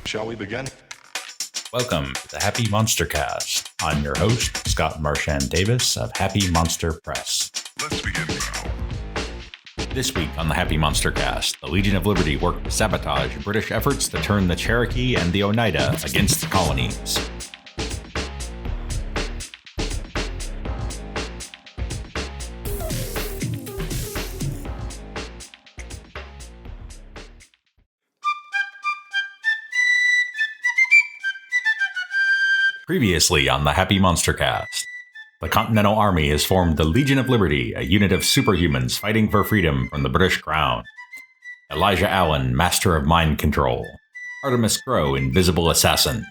Shall we begin? Welcome to the Happy MonsterCast. I'm your host, Scott Marchand Davis of Happy Monster Press. Let's begin now. This week on the Happy MonsterCast, the Legion of Liberty worked to sabotage British efforts to turn the Cherokee and the Oneida against the colonies. Previously on the Happy MonsterCast, the Continental Army has formed the Legion of Liberty, a unit of superhumans fighting for freedom from the British Crown. Elijah Allen, Master of Mind Control. Artemis Crow, Invisible Assassin.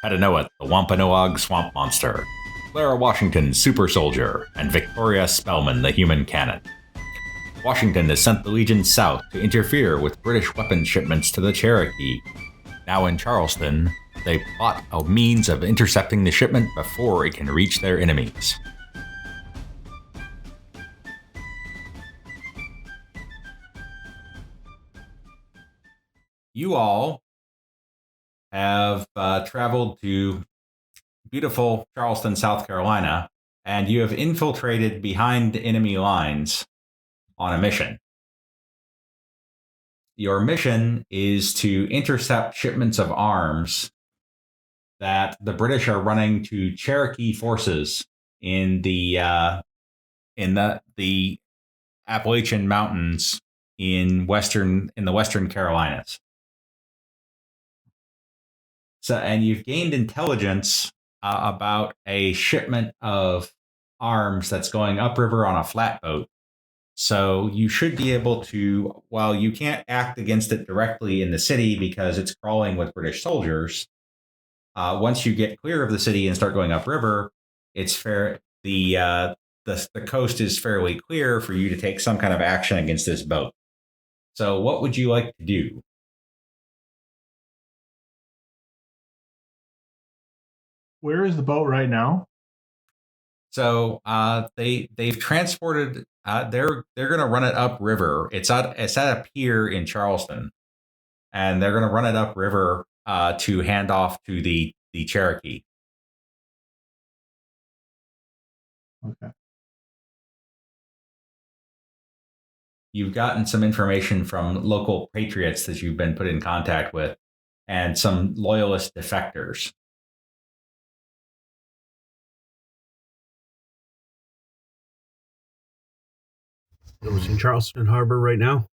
Petanoat, the Wampanoag Swamp Monster. Clara Washington, Super Soldier. And Victoria Spellman, the Human Cannon. Washington has sent the Legion south to interfere with British weapons shipments to the Cherokee. Now in Charleston, they plot a means of intercepting the shipment before it can reach their enemies. You all have traveled to beautiful Charleston, South Carolina, and you have infiltrated behind enemy lines on a mission. Your mission is to intercept shipments of arms that the British are running to Cherokee forces in the Appalachian Mountains in the Western Carolinas. So, and you've gained intelligence about a shipment of arms that's going upriver on a flatboat. So you should be able to, while you can't act against it directly in the city because it's crawling with British soldiers, once you get clear of the city and start going upriver, it's fair. The coast is fairly clear for you to take some kind of action against this boat. So what would you like to do? Where is the boat right now? So they've transported. They're going to run it upriver. It's at a pier in Charleston, and they're going to run it upriver to hand off to the Cherokee. Okay. You've gotten some information from local patriots that you've been put in contact with, and some loyalist defectors. It was in Charleston Harbor right now.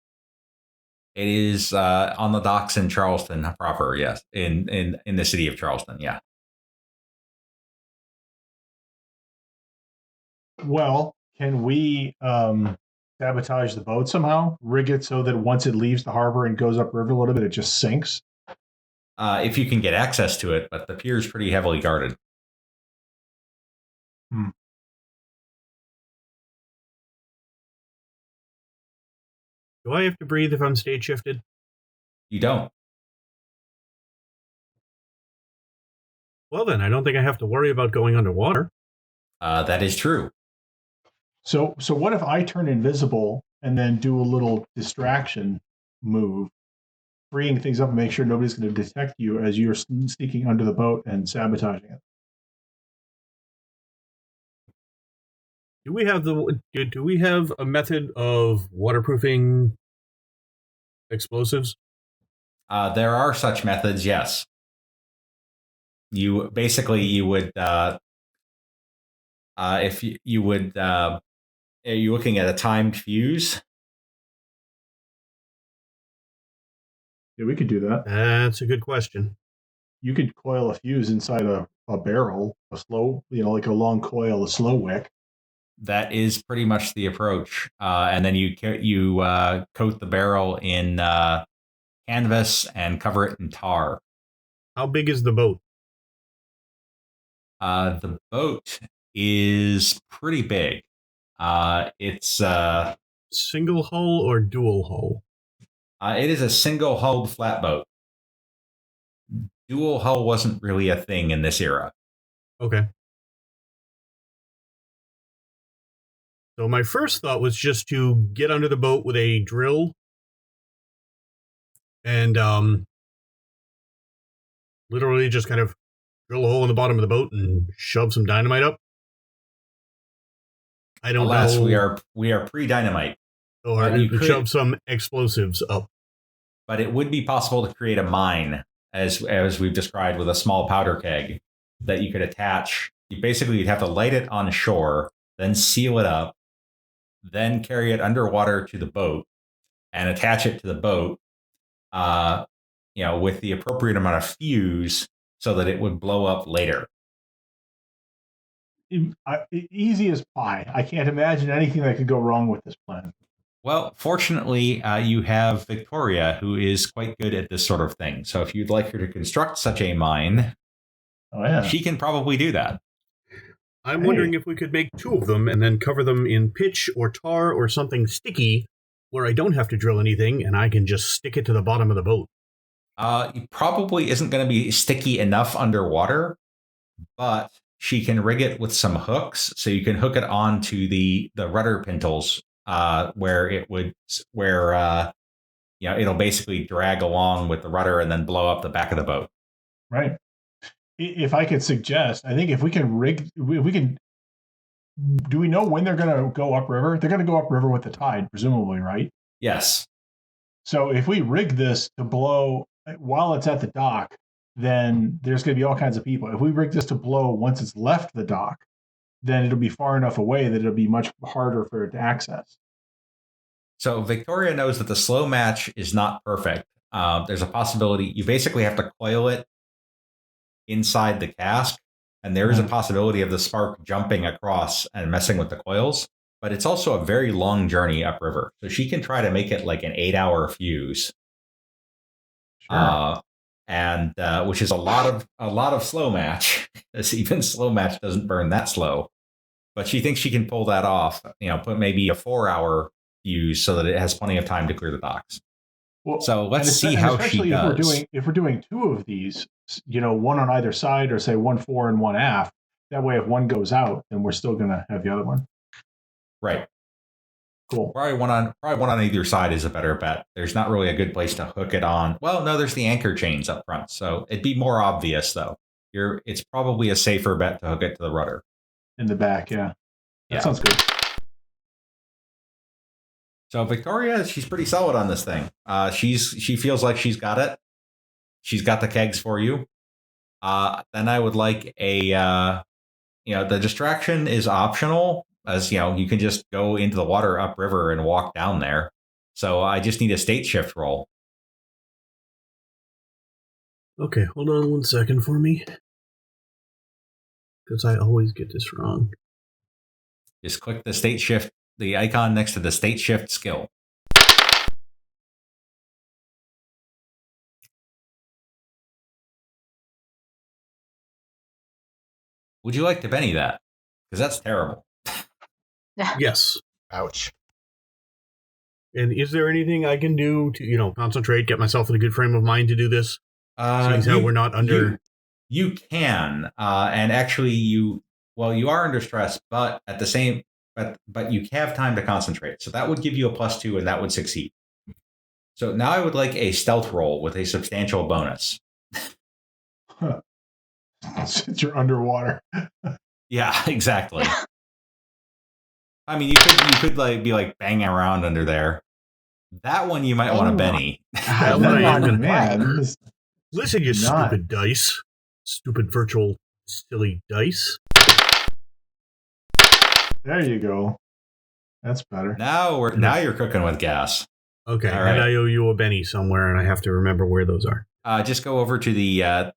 It is on the docks in Charleston proper, yes, in the city of Charleston, yeah. Well, can we sabotage the boat somehow? Rig it so that once it leaves the harbor and goes upriver a little bit, it just sinks? If you can get access to it, but the pier is pretty heavily guarded. Do I have to breathe if I'm stage shifted? You don't. Well, then, I don't think I have to worry about going underwater. That is true. So what if I turn invisible and then do a little distraction move, freeing things up and make sure nobody's going to detect you as you're sneaking under the boat and sabotaging it? Do we have a method of waterproofing explosives? There are such methods, yes. You would if you would are you looking at a timed fuse? Yeah, we could do that. That's a good question. You could coil a fuse inside a barrel, a slow, like a long coil, a slow wick. That is pretty much the approach. And then you coat the barrel in canvas and cover it in tar. How big is the boat? The boat is pretty big. It's single hull or dual hull? It is a single hulled flatboat. Dual hull wasn't really a thing in this era. Okay. So my first thought was just to get under the boat with a drill and literally just kind of drill a hole in the bottom of the boat and shove some dynamite up. I don't Alas, know. we are pre-dynamite. Or You could, shove some explosives up. but it would be possible to create a mine, as we've described, with a small powder keg that you could attach. You'd have to light it on shore, then seal it up, then carry it underwater to the boat and attach it to the boat, with the appropriate amount of fuse so that it would blow up later. Easy as pie. I can't imagine anything that could go wrong with this plan. Well, fortunately, you have Victoria, who is quite good at this sort of thing. So if you'd like her to construct such a mine, she can probably do that. I'm wondering if we could make 2 of them and then cover them in pitch or tar or something sticky where I don't have to drill anything and I can just stick it to the bottom of the boat. It probably isn't going to be sticky enough underwater, but she can rig it with some hooks, so you can hook it onto the rudder pintles, where it'll basically drag along with the rudder and then blow up the back of the boat. Right. If I could suggest, I think if we can, do we know when they're going to go upriver? They're going to go upriver with the tide, presumably, right? Yes. So if we rig this to blow while it's at the dock, then there's going to be all kinds of people. If we rig this to blow once it's left the dock, then it'll be far enough away that it'll be much harder for it to access. So Victoria knows that the slow match is not perfect. There's a possibility you basically have to coil it inside the cask, and there is a possibility of the spark jumping across and messing with the coils. But it's also a very long journey upriver, so she can try to make it like an 8-hour fuse. Sure. And which is a lot of slow match, as even slow match doesn't burn that slow. But she thinks she can pull that off. Put maybe a 4-hour fuse so that it has plenty of time to clear the docks. Well, so let's see how she does. If we're doing 2 of these, one on either side, or say 1 fore and 1 aft. That way, if one goes out, then we're still going to have the other one. Right. Cool. Probably one on either side is a better bet. There's not really a good place to hook it on. Well, no, there's the anchor chains up front, so it'd be more obvious though. It's probably a safer bet to hook it to the rudder. In the back, yeah. That sounds good. So Victoria, she's pretty solid on this thing. She feels like she's got it. She's got the kegs for you. Then I would like the distraction is optional, as you can just go into the water upriver and walk down there. So I just need a state shift roll. Okay, hold on 1 second for me, because I always get this wrong. Just click the state shift, the icon next to the state shift skill. Would you like to Benny that? Because that's terrible. Yes. Ouch. And is there anything I can do to, concentrate, get myself in a good frame of mind to do this? Seeing we're not under... You can. And actually, you are under stress, but at the same... But you have time to concentrate. So that would give you a +2, and that would succeed. So now I would like a stealth roll with a substantial bonus. Since you're underwater. Yeah, exactly. I mean, you could be banging around under there. That one you might want to Benny. Listen, you stupid dice. Stupid virtual silly dice. There you go. That's better. Now you're cooking with gas. Okay, all right. And I owe you a Benny somewhere, and I have to remember where those are. Just go over to the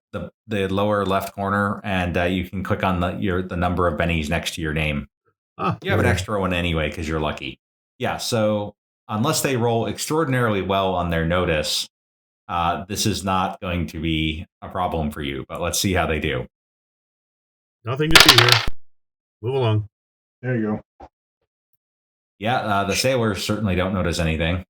lower left corner, and you can click on the number of bennies next to your name. You have an extra one anyway because you're lucky. Yeah. So unless they roll extraordinarily well on their notice, this is not going to be a problem for you. But let's see how they do. Nothing to see here. Move along. There you go. Yeah, the sailors certainly don't notice anything.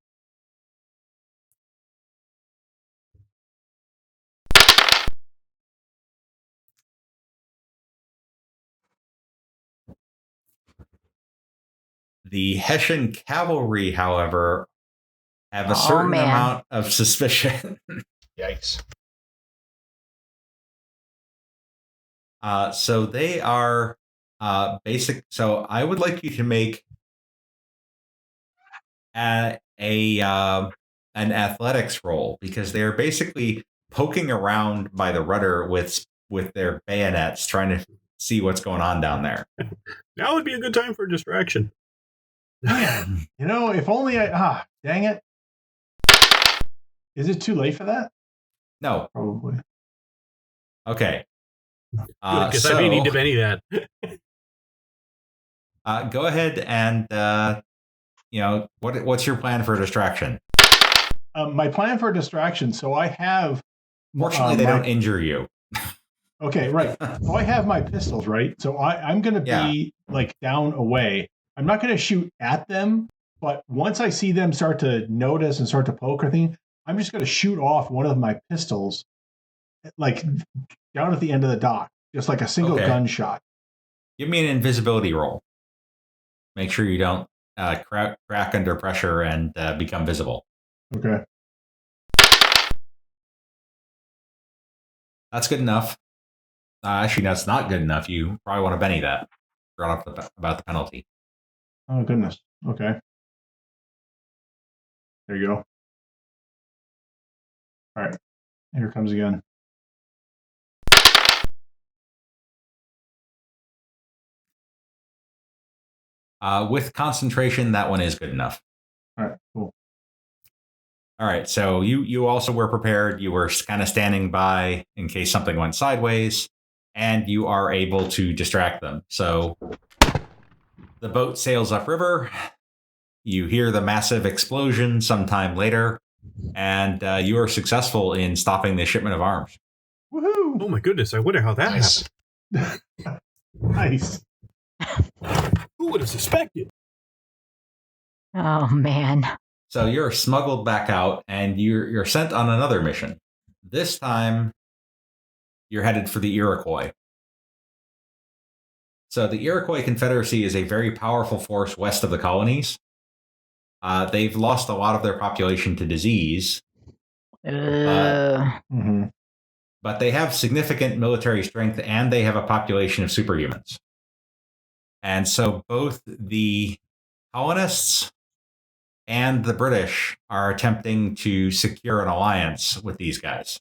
The Hessian cavalry, however, have a certain man. amount of suspicion. Yikes. So they are basic. So I would like you to make an athletics roll, because they are basically poking around by the rudder with their bayonets, trying to see what's going on down there. Now would be a good time for a distraction. Man, if only dang it. Is it too late for that? No. Probably. Okay. Because I may need to Benny that. Go ahead and what's your plan for a distraction? My plan for a distraction. So I have. Fortunately, they don't injure you. Okay, right. So I have my pistols, right? So I'm going to be like down away. I'm not going to shoot at them, but once I see them start to notice and start to poke or thing, I'm just going to shoot off one of my pistols, like down at the end of the dock, just like a single gunshot. Give me an invisibility roll. Make sure you don't crack under pressure and become visible. Okay. That's good enough. Actually, that's not good enough. You probably want to Benny that. Forgot about the penalty. Oh, goodness. Okay. There you go. All right. Here it comes again. With concentration, that one is good enough. All right, cool. All right, so you also were prepared. You were kind of standing by in case something went sideways, and you are able to distract them. So the boat sails upriver. You hear the massive explosion sometime later, and you are successful in stopping the shipment of arms. Woohoo! Oh my goodness, I wonder how that happened. Nice. Who would have suspected? Oh, man. So you're smuggled back out, and you're sent on another mission. This time, you're headed for the Iroquois. So the Iroquois Confederacy is a very powerful force west of the colonies. They've lost a lot of their population to disease. But they have significant military strength, and they have a population of superhumans. And so both the colonists and the British are attempting to secure an alliance with these guys.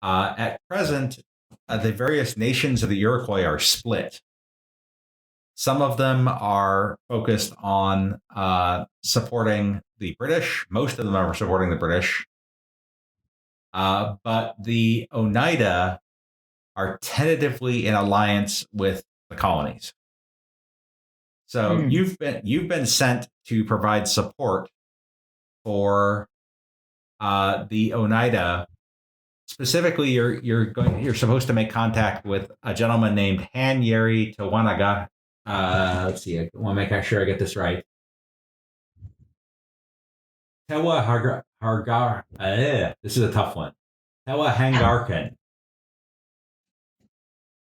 At present, the various nations of the Iroquois are split. Some of them are focused on supporting the British. Most of them are supporting the British. But the Oneida are tentatively in alliance with the colonies. So you've been sent to provide support for the Oneida. Specifically, you're supposed to make contact with a gentleman named Han Yeri Tawanaga. Let's see, I want to make sure I get this right. Tewa Hargar. This is a tough one. Tewa Hangarkan.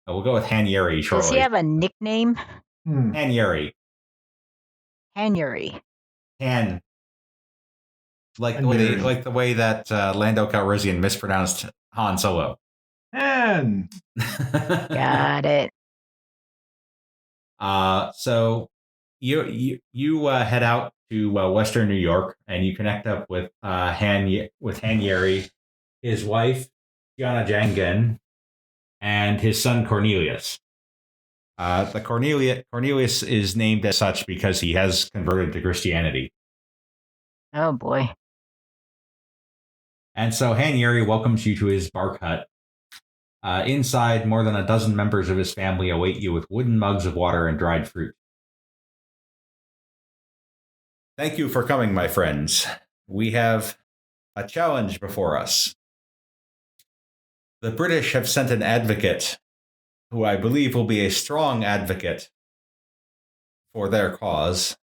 We'll go with Han Yeri shortly. Does he have a nickname? Han Yeri. Hanyuri. Han. Like the way that Lando Calrissian mispronounced Han Solo. Han. Got it. So you head out to Western New York, and you connect up with Han Yeri, his wife Gianna Jangan, and his son Cornelius. The Cornelius is named as such because he has converted to Christianity. Oh boy. And so Han Yeri welcomes you to his bark hut. Inside, more than a dozen members of his family await you with wooden mugs of water and dried fruit. Thank you for coming, my friends. We have a challenge before us. The British have sent an advocate, who I believe will be a strong advocate for their cause,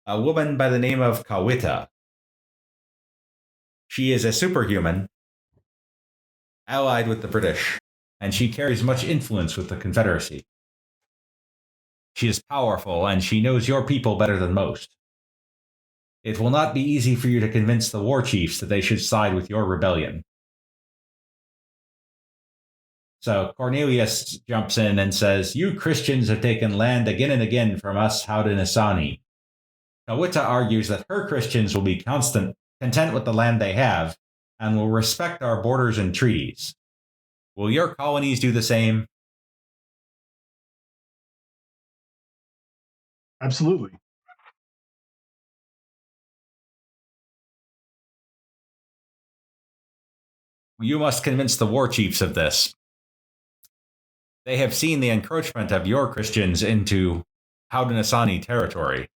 a woman by the name of Kawita. She is a superhuman, allied with the British, and she carries much influence with the Confederacy. She is powerful, and she knows your people better than most. It will not be easy for you to convince the war chiefs that they should side with your rebellion. So Cornelius jumps in and says, "You Christians have taken land again and again from us Haudenosaunee." Kawita argues that her Christians will be content with the land they have and will respect our borders and treaties. Will your colonies do the same? Absolutely. You must convince the war chiefs of this. They have seen the encroachment of your Christians into Haudenosaunee territory.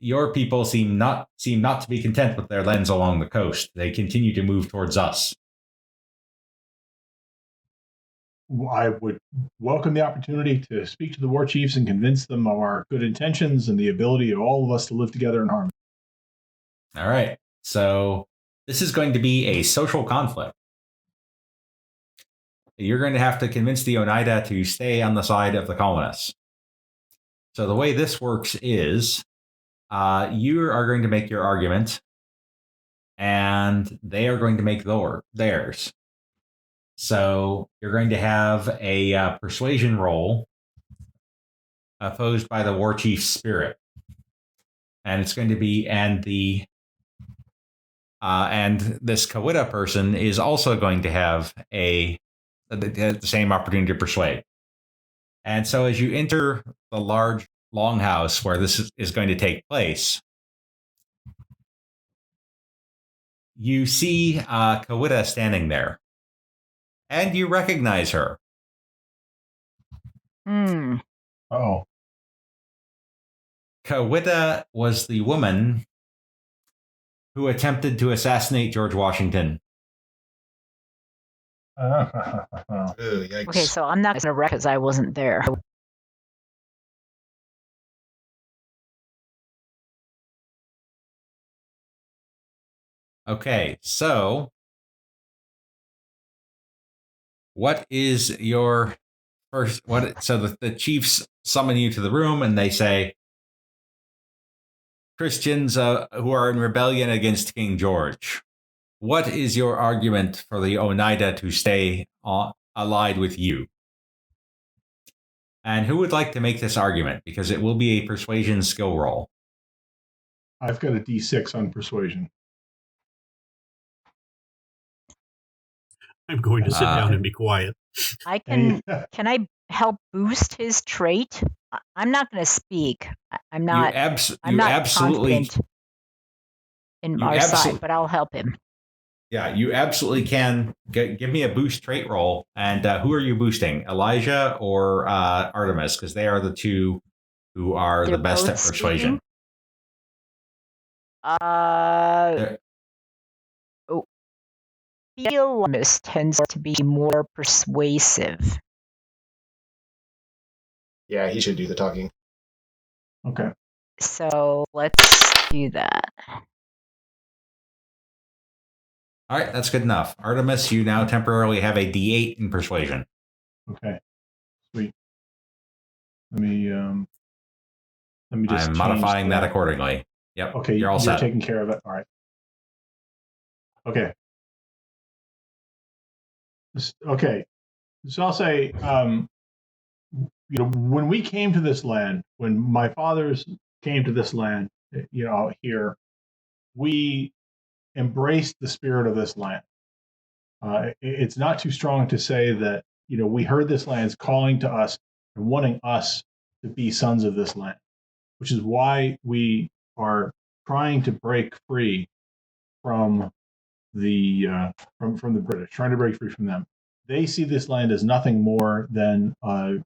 Your people seem not to be content with their lands along the coast. They continue to move towards us. I would welcome the opportunity to speak to the war chiefs and convince them of our good intentions and the ability of all of us to live together in harmony. All right. So this is going to be a social conflict. You're going to have to convince the Oneida to stay on the side of the colonists. So the way this works is you are going to make your argument, and they are going to make theirs. So you're going to have a persuasion roll opposed by the war chief's spirit. And it's going to be, and this Kawita person is also going to have the same opportunity to persuade. And so as you enter the large longhouse where this is going to take place, you see Kawita standing there. And you recognize her. Oh. Kawita was the woman who attempted to assassinate George Washington. Yikes. Okay, so I'm not going to wreck because I wasn't there. Okay, so what is your first? So the chiefs summon you to the room and they say, "Christians who are in rebellion against King George, what is your argument for the Oneida to stay allied with you?" And who would like to make this argument? Because it will be a persuasion skill roll. I've got a D6 on persuasion. I'm going to sit down and be quiet. Can I help boost his trait? I'm not going to speak. I'm not confident in our side, but I'll help him. Yeah, you absolutely can. Give me a boost trait roll. And who are you boosting? Elijah or Artemis? Because they are the two who are the best at persuasion. Artemis tends to be more persuasive. Yeah, he should do the talking. Okay. So let's do that. All right, that's good enough. Artemis, you now temporarily have a D8 in persuasion. Okay. Sweet. Let me just. I'm modifying that accordingly. Yep. Okay, you're all set. Taking care of it. All right. Okay. Okay. So I'll say, when we came to this land, when my fathers came to this land, here, we embraced the spirit of this land. It's not too strong to say that, we heard this land's calling to us and wanting us to be sons of this land, which is why we are trying to break free from the British, trying to break free from them. They see this land as nothing more than a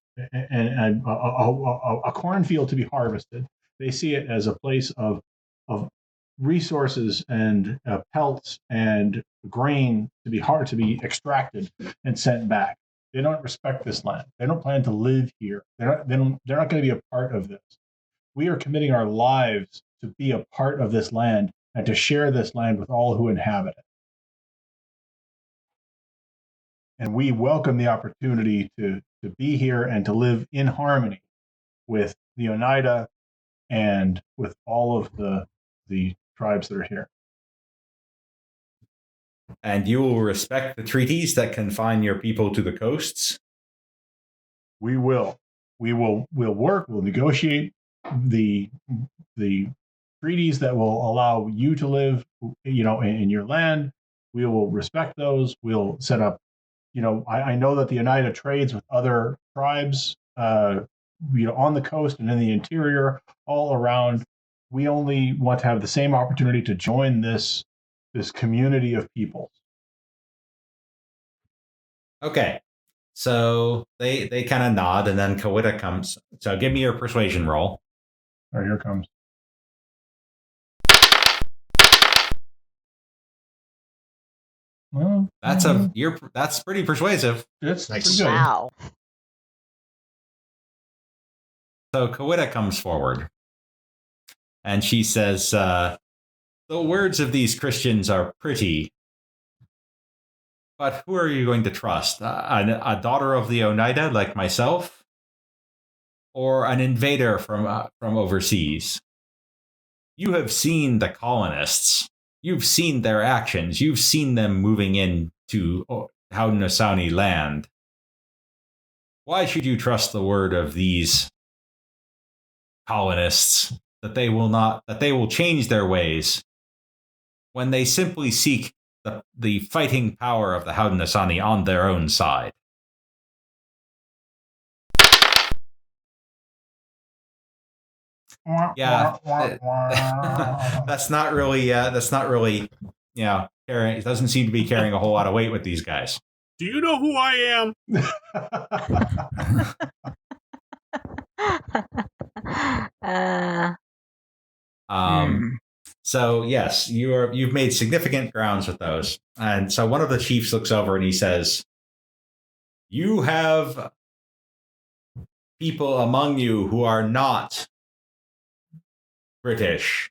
cornfield to be harvested. They see it as a place of resources and pelts and grain to be extracted and sent back. They don't respect this land. They don't plan to live here. They're not going to be a part of this. We are committing our lives to be a part of this land and to share this land with all who inhabit it. And we welcome the opportunity to be here and to live in harmony with the Oneida and with all of the tribes that are here. And you will respect the treaties that confine your people to the coasts? We will. We'll work. We'll negotiate the treaties that will allow you to live, in your land. We will respect those. We'll set up. I know that the Oneida trades with other tribes, on the coast and in the interior, all around. We only want to have the same opportunity to join this community of peoples. Okay. So they kind of nod, and then Kawita comes. So give me your persuasion roll. All right, here it comes. Well, that's pretty persuasive. It's nice. pretty good. Wow. So Kawita comes forward, and she says, "The words of these Christians are pretty, but who are you going to trust? A daughter of the Oneida like myself, or an invader from overseas? You have seen the colonists. You've seen their actions. You've seen them moving into Haudenosaunee land. Why should you trust the word of these colonists that they will change their ways when they simply seek the fighting power of the Haudenosaunee on their own side?" Yeah, that's not really carrying. It doesn't seem to be carrying a whole lot of weight with these guys. Do you know who I am? So yes, you've made significant grounds with those. And so one of the chiefs looks over and he says, "You have people among you who are not British.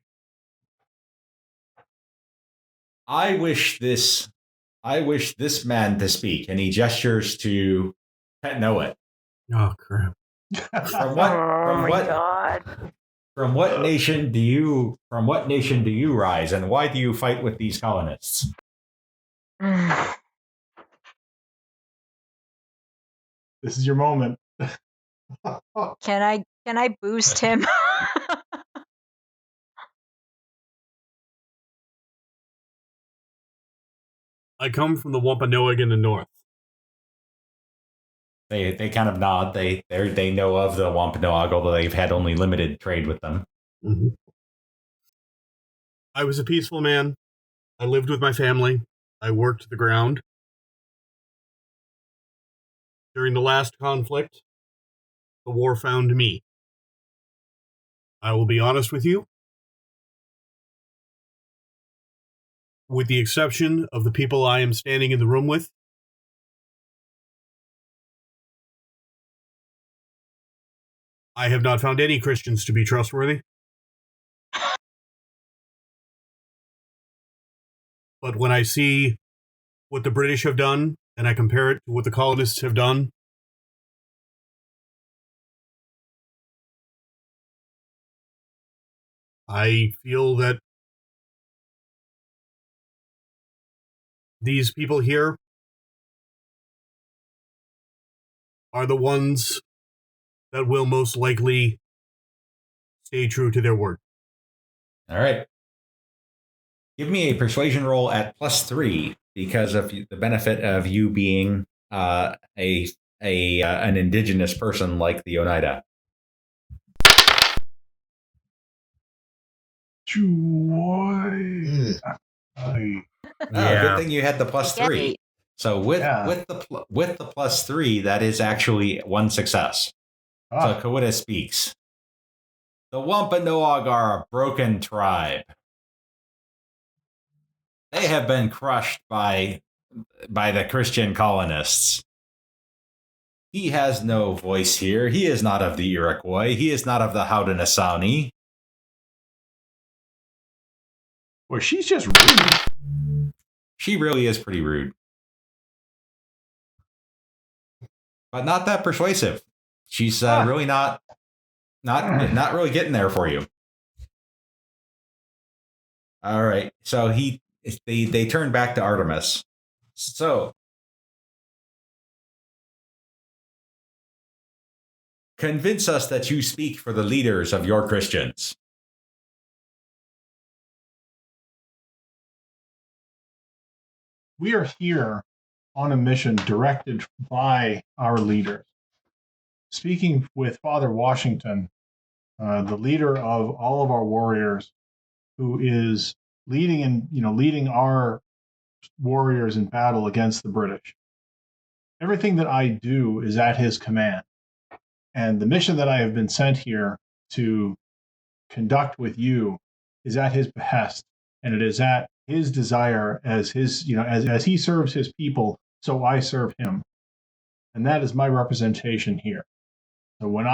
I wish this man to speak." And he gestures to Petnoet. Oh crap. From what nation do you rise, and why do you fight with these colonists? This is your moment. Can I boost him? I come from the Wampanoag in the north. They kind of nod. They know of the Wampanoag, although they've had only limited trade with them. Mm-hmm. I was a peaceful man. I lived with my family. I worked the ground. During the last conflict, the war found me. I will be honest with you. With the exception of the people I am standing in the room with, I have not found any Christians to be trustworthy. But when I see what the British have done, and I compare it to what the colonists have done, I feel that these people here are the ones that will most likely stay true to their word. All right. Give me a persuasion roll at +3 because of the benefit of you being an indigenous person like the Oneida. Joy. Good thing you had the +3. So with the +3, that is actually one success. So Kawita speaks. The Wampanoag are a broken tribe. They have been crushed by the Christian colonists. He has no voice here. He is not of the Iroquois. He is not of the Haudenosaunee. Well, she's just rude. She really is pretty rude. But not that persuasive. She's really not not really getting there for you. All right. So they turn back to Artemis. So convince us that you speak for the leaders of your Christians. We are here on a mission directed by our leaders. Speaking with Father Washington, the leader of all of our warriors, who is leading our warriors in battle against the British. Everything that I do is at his command. And the mission that I have been sent here to conduct with you is at his behest, and it is at his desire as as he serves his people, so I serve him. And that is my representation here. So when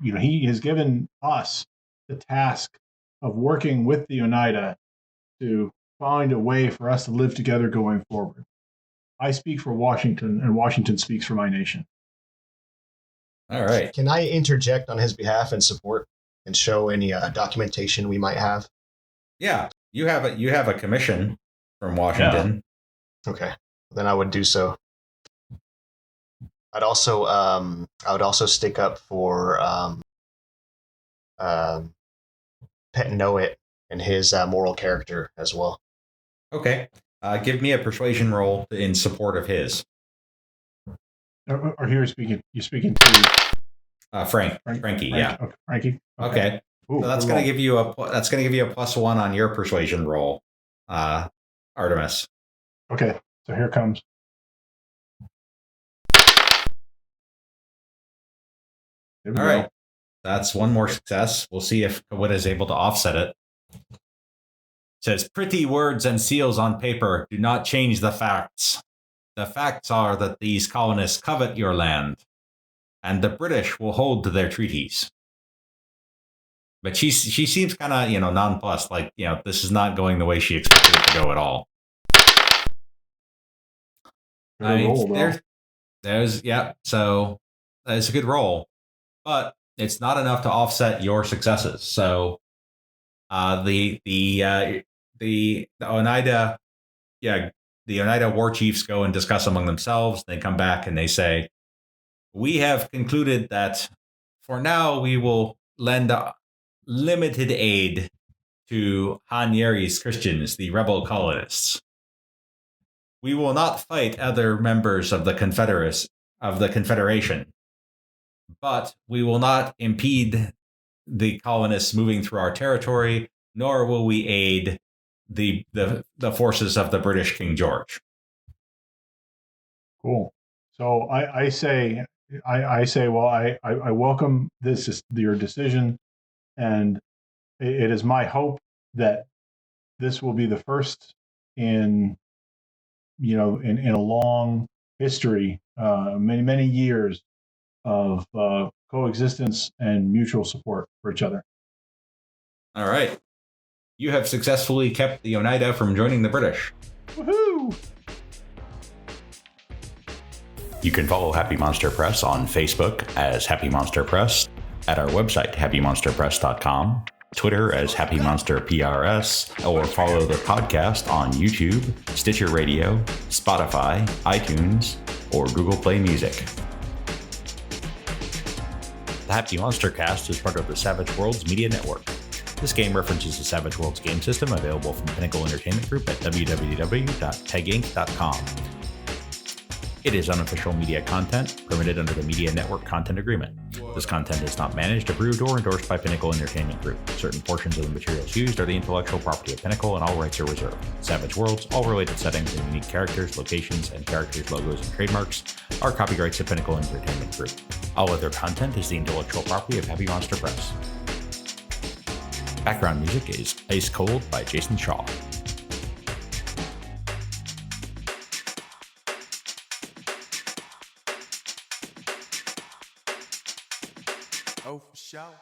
he has given us the task of working with the Oneida to find a way for us to live together going forward. I speak for Washington, and Washington speaks for my nation. All right. Can I interject on his behalf and support and show any documentation we might have? Yeah, you have a commission from Washington. Yeah. Okay, then I would do so. I would also stick up for Pet Know-It and his moral character as well. Okay, give me a persuasion roll in support of his. Or here you're speaking to Frankie. Yeah. Okay, Frankie. Okay. Ooh, so that's going to give you a +1 on your persuasion roll, Artemis. Okay, so here comes. All right, that's one more success. We'll see if Kawita is able to offset it. It says, pretty words and seals on paper do not change the facts. The facts are that these colonists covet your land, and the British will hold to their treaties. But she seems kind of, nonplussed, like, this is not going the way she expected it to go at all. So it's a good roll, but it's not enough to offset your successes. So the Oneida, the Oneida war chiefs go and discuss among themselves. They come back and they say, we have concluded that for now we will lend limited aid to Han Yeri's Christians, the rebel colonists. We will not fight other members of the Confederation, but we will not impede the colonists moving through our territory, nor will we aid the forces of the British King George. Cool. So I say, well, I welcome your decision, and it is my hope that this will be the first in a long history, many years of coexistence and mutual support for each other. All right. You have successfully kept the Oneida from joining the British. Woohoo! You can follow Happy Monster Press on Facebook as Happy Monster Press, at our website, happymonsterpress.com, Twitter as Happy Monster PRS, or follow the podcast on YouTube, Stitcher Radio, Spotify, iTunes, or Google Play Music. The Happy Monster Cast is part of the Savage Worlds Media Network. This game references the Savage Worlds game system available from Pinnacle Entertainment Group at www.peginc.com. It is unofficial media content permitted under the Media Network Content Agreement. This content is not managed, approved, or endorsed by Pinnacle Entertainment Group. Certain portions of the materials used are the intellectual property of Pinnacle, and all rights are reserved. Savage Worlds, all related settings and unique characters, locations, and characters' logos and trademarks are copyrights of Pinnacle Entertainment Group. All other content is the intellectual property of Happy Monster Press. Background music is Ice Cold by Jason Shaw. Oh, for sure.